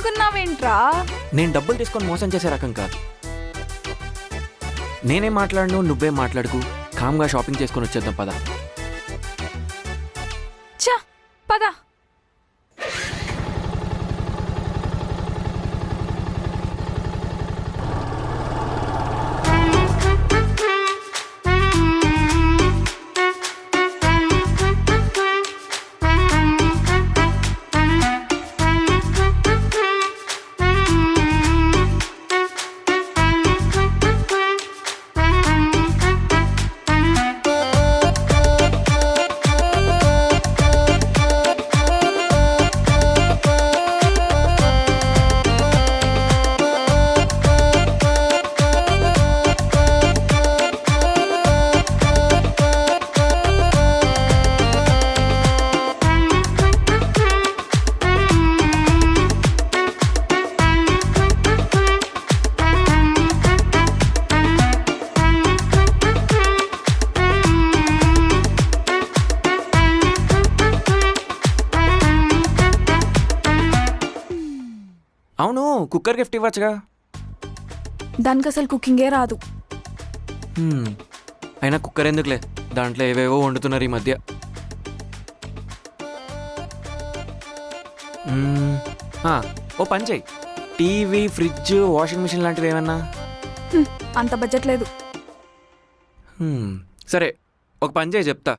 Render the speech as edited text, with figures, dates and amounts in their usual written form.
తగులుకున్నావేంట్రా? నేను డబ్బులు తీసుకొని మోసం చేసే రకం కాదు. నేనేం మాట్లాడను, నువ్వేం మాట్లాడుకు. కామ్గా షాపింగ్ చేసుకొని వచ్చేద్దాం పద. ఛ, పద. అవును, కుక్కర్ గిఫ్ట్ ఇవ్వచ్చుగా. దానికి అసలు కుకింగే రాదు. అయినా కుక్కర్ ఎందుకులే, దాంట్లో ఏవేవో వండుతున్నారు ఈ మధ్య. ఓ పని చెయ్యి, టీవీ, ఫ్రిడ్జ్, వాషింగ్ మిషన్ లాంటివి ఏమన్నా. అంత బడ్జెట్ లేదు. సరే, ఒక పని చేయి చెప్తా.